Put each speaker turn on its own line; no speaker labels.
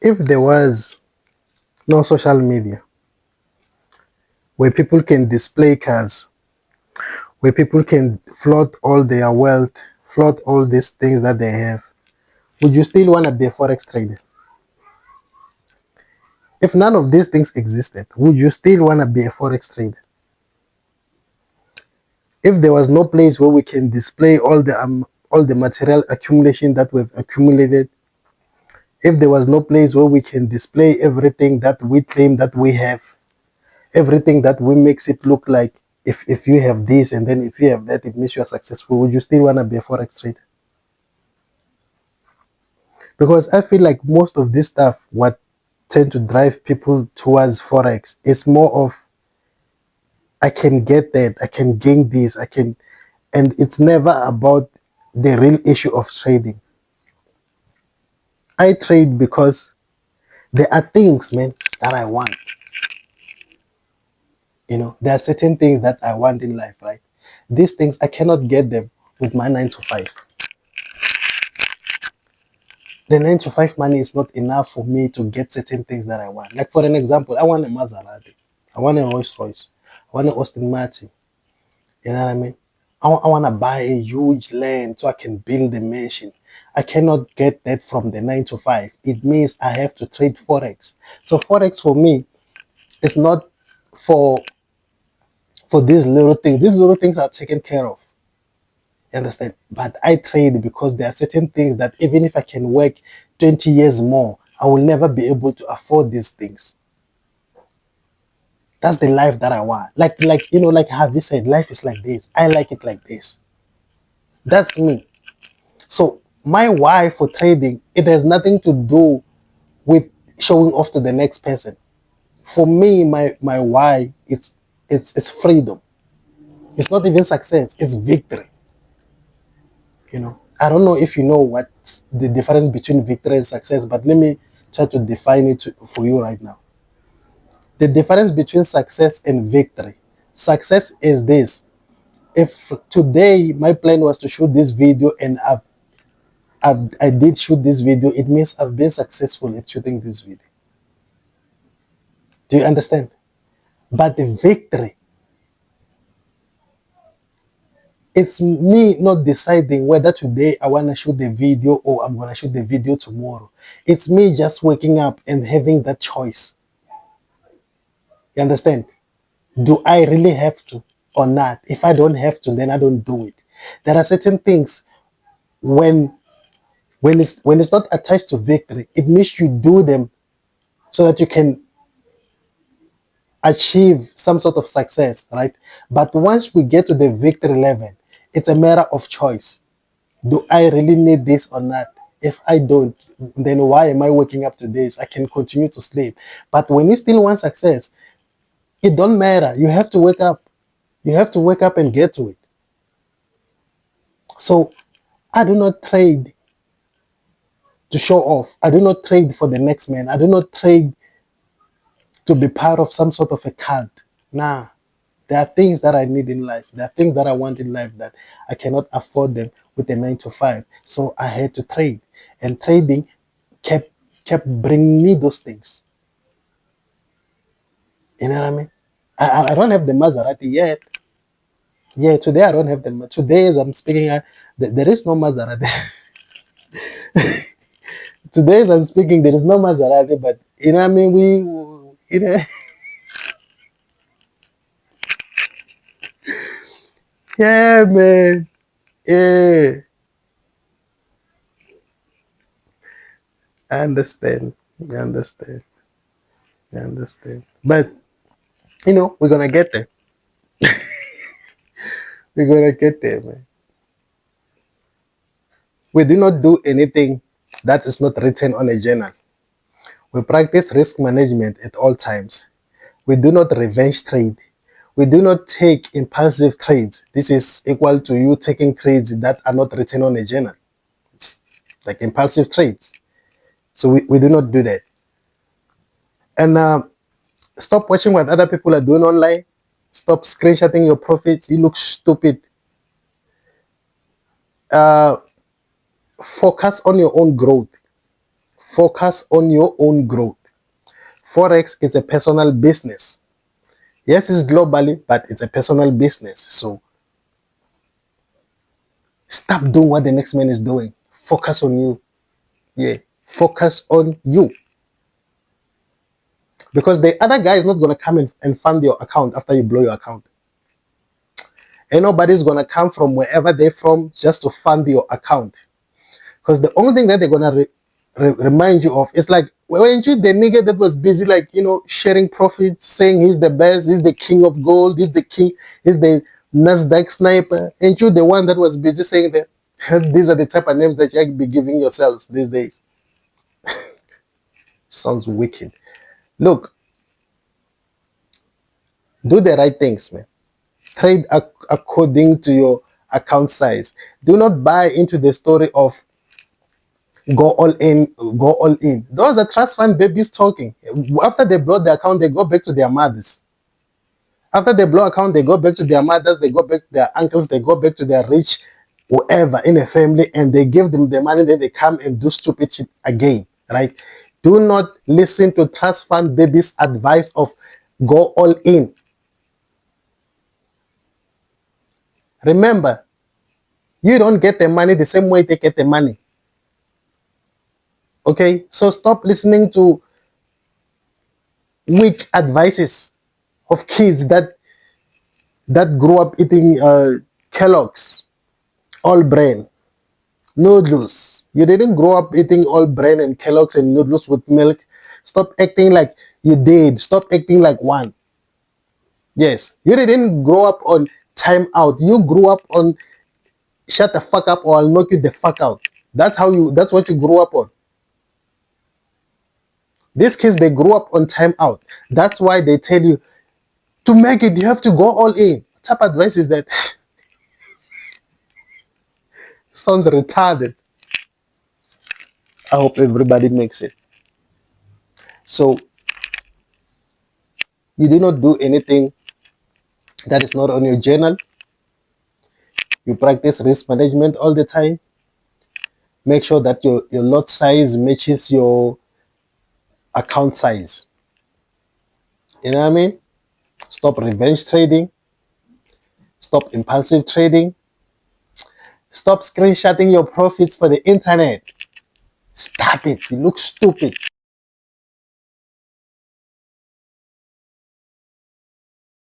If there was no social media, where people can display cars, where people can flaunt all their wealth, flaunt all these things that they have, would you still want to be a forex trader? If none of these things existed, would you still want to be a forex trader? If there was no place where we can display all the material accumulation that we've accumulated, if there was no place where we can display everything that we claim that we have, everything that we makes it look like, if you have this and then if you have that, it means you're successful, would you still want to be a forex trader? Because I feel like most of this stuff, what tend to drive people towards forex is more of, I can get that, I can gain this, I can, and it's never about the real issue of trading. I trade because there are things, man, that I want. There are certain things that I want in life, right? These things, I cannot get them with my 9 to 5. The 9 to 5 money is not enough for me to get certain things that I want. Like, for an example, I want a Maserati, I want a Rolls Royce, I want an Austin Martin. You know what I mean? I want to buy a huge land so I can build a mansion. I cannot get that from the 9 to 5. It means I have to trade forex. So forex for me is not for these little things. These little things are taken care of. You understand? But I trade because there are certain things that even if I can work 20 years more, I will never be able to afford these things. That's the life that I want. Like Harvey said, life is like this. I like it like this. That's me. So my why for trading, it has nothing to do with showing off to the next person. For me, my why, it's freedom. It's not even success, it's victory. I don't know if you know what the difference between victory and success, but let me try to define it for you right now. The difference between success and victory. Success is this. If today my plan was to shoot this video and I did shoot this video, it means I've been successful at shooting this video. Do you understand? But the victory, it's me not deciding whether today I want to shoot the video or I'm going to shoot the video tomorrow. It's me just waking up and having that choice. You understand? Do I really have to or not? If I don't have to, then I don't do it. There are certain things when it's not attached to victory, it means you do them so that you can achieve some sort of success, right? But once we get to the victory level, it's a matter of choice. Do I really need this or not? If I don't, then why am I waking up to this? I can continue to sleep. But when you still want success, it don't matter. You have to wake up. You have to wake up and get to it. So I do not trade to show off. I do not trade for the next man. I do not trade to be part of some sort of a cult. Nah. There are things that I need in life. There are things that I want in life that I cannot afford them with a 9 to 5. So I had to trade. And trading kept bringing me those things. You know what I mean? I don't have the Maserati yet. Yeah, today I don't have them. Today as I'm speaking, there is no Maserati. Today as I'm speaking, there is no Maserati, but you know what I mean? Yeah, man. Yeah. I understand. I understand. I understand. But we're gonna get there. We're gonna get there, man. We do not do anything that is not written on a journal. We practice risk management at all times. We do not revenge trade. We do not take impulsive trades. This is equal to you taking trades that are not written on a journal. It's like impulsive trades. So we do not do that. And stop watching what other people are doing online. Stop screenshotting your profits. You look stupid. Focus on your own growth. Focus on your own growth. Forex is a personal business. Yes, it's globally, but it's a personal business. So stop doing what the next man is doing. Focus on you. Yeah. Focus on you. Because the other guy is not going to come in and fund your account after you blow your account. And nobody's going to come from wherever they're from just to fund your account. Because the only thing that they're going to remind you of is like, weren't you the nigga that was busy, like, sharing profits, saying he's the best, he's the king of gold, he's the king, he's the Nasdaq sniper? Ain't you the one that was busy saying that? These are the type of names that you be giving yourselves these days. Sounds wicked. Look, do the right things, man. Trade according to your account size. Do not buy into the story of go all in, go all in. Those are trust fund babies talking. After they blow the account, they go back to their mothers. After they blow account, they go back to their mothers, they go back to their uncles, they go back to their rich whoever in a family, and they give them the money, then they come and do stupid shit again, right? Do not listen to trust fund babies' advice of go all in. Remember, you don't get the money the same way they get the money. Okay, so stop listening to weak advices of kids that grew up eating Kellogg's, all brain, noodles. You didn't grow up eating all brain and Kellogg's and noodles with milk. Stop acting like you did. Stop acting like one. Yes, you didn't grow up on time out. You grew up on shut the fuck up or I'll knock you the fuck out. That's what you grew up on. These kids, they grew up on time out. That's why they tell you to make it, you have to go all in. What type of advice is that? Sounds retarded. I hope everybody makes it. So you do not do anything that is not on your journal. You practice risk management all the time. Make sure that your lot size matches your account size. You know what I mean? Stop revenge trading. Stop impulsive trading. Stop screenshotting your profits for the internet. Stop it. You look stupid.